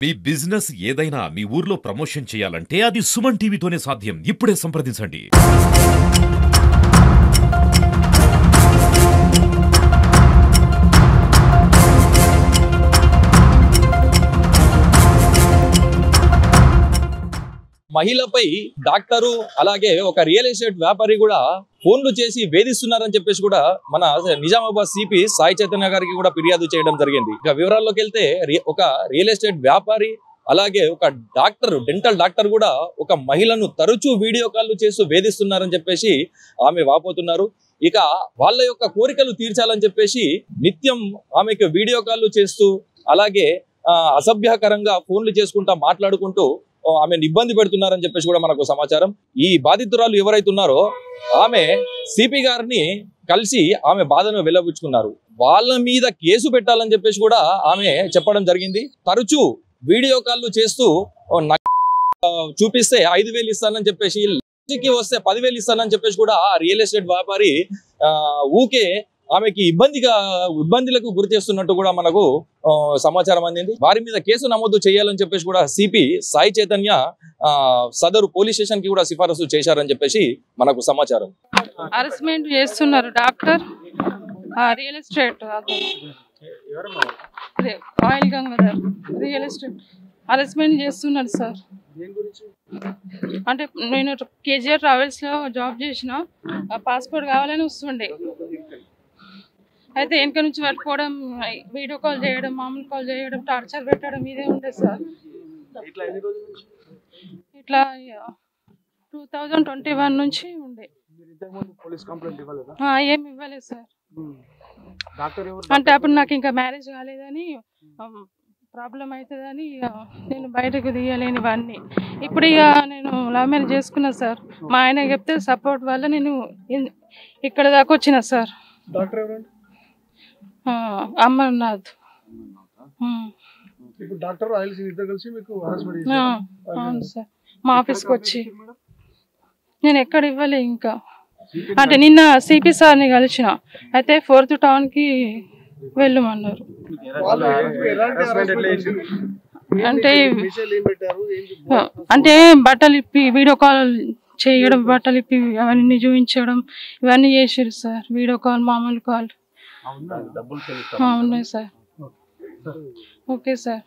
మీ business ఏదైనా మీ ఊర్లో promotion చేయాలంటే అది సుమన్ టీవీతోనే సాధ్యం. ఇప్పుడే సంప్రదించండి. మహిళపై డాక్టరు అలాగే ఒక రియల్ ఎస్టేట్ వ్యాపారి కూడా ఫోన్లు చేసి వేధిస్తున్నారని చెప్పేసి కూడా మన నిజామాబాద్ సిపి సాయి చైతన్య గారికి కూడా ఫిర్యాదు చేయడం జరిగింది. ఇక వివరాల్లోకి వెళ్తే ఒక రియల్ ఎస్టేట్ వ్యాపారి అలాగే ఒక డాక్టర్ డెంటల్ డాక్టర్ కూడా ఒక మహిళను తరచూ వీడియో కాల్ చేస్తూ వేధిస్తున్నారని చెప్పేసి ఆమె వాపోతున్నారు. ఇక వాళ్ళ యొక్క కోరికలు తీర్చాలని చెప్పేసి నిత్యం ఆమెకు వీడియో కాల్ చేస్తూ అలాగే అసభ్యకరంగా ఫోన్లు చేసుకుంటా మాట్లాడుకుంటూ ఆమెను ఇబ్బంది పెడుతున్నారని చెప్పేసి కూడా మనకు సమాచారం. ఈ బాధితురాలు ఎవరైతే ఉన్నారో ఆమె సిపి గారిని కలిసి ఆమె బాధను వెల్లబుచ్చుకున్నారు. వాళ్ళ మీద కేసు పెట్టాలని చెప్పేసి కూడా ఆమె చెప్పడం జరిగింది. తరచూ వీడియో కాల్ చేస్తూ చూపిస్తే 5,000 ఇస్తానని చెప్పేసి వస్తే 10,000 ఇస్తానని చెప్పేసి కూడా ఆ రియల్ ఎస్టేట్ వ్యాపారి ఊకే ఆమెకి ఇబ్బందులకు గురి చేస్తున్నట్టు కూడా మనకు సమాచారం అందింది. వారి మీద కేసు నమోదు చేయాలని చెప్పేసి కూడా సిపి సాయి చైతన్య సదరు పోలీస్ స్టేషన్ కి కూడా సిఫారసు చేశారని చెప్పేసి మనకు సమాచారం. హరాస్మెంట్ చేస్తున్నారు doctor real estate oil Gangadhar real estate harassment చేస్తున్నారు సార్. అంటే నేను కేజీఆర్ ట్రావెల్స్ లో జాబ్ చేసిన పాస్పోర్ట్ కావాలని వస్తుండే, అయితే వెనక నుంచి పట్టుకోవడం, వీడియో కాల్ చేయడం, మామూలు కాల్ చేయడం, టార్చర్ పెట్టడం ఇదే ఉండేది సార్. ఇట్లా 2021 నుంచి ఉండే. ఏమి ఇవ్వలేదు సార్. అంటే అప్పుడు నాకు ఇంకా మ్యారేజ్ కాలేదని ప్రాబ్లం అవుతుందని నేను బయటకు తీయలేని ఇవన్నీ. ఇప్పుడు ఇక నేను లవ్ మ్యారేజ్ చేసుకున్నా సార్. మా ఆయన చెప్తే సపోర్ట్ వల్ల నేను ఇక్కడ దాకా వచ్చిన సార్. అమర్నాథ్. అవును సార్. మా ఆఫీస్కి వచ్చి నేను ఎక్కడ ఇవ్వలే ఇంకా. అంటే నిన్న సిపి సార్ని కలిసిన, అయితే 4th టౌన్కి వెళ్ళమన్నారు. అంటే బట్టలు ఇప్పి వీడియో కాల్ చేయడం, బట్టలు ఇప్పి అవన్నీ చూపించడం ఇవన్నీ చేసారు సార్. వీడియో కాల్, మామూలు కాల్ ఉన్నాయి సార్. Okay sir.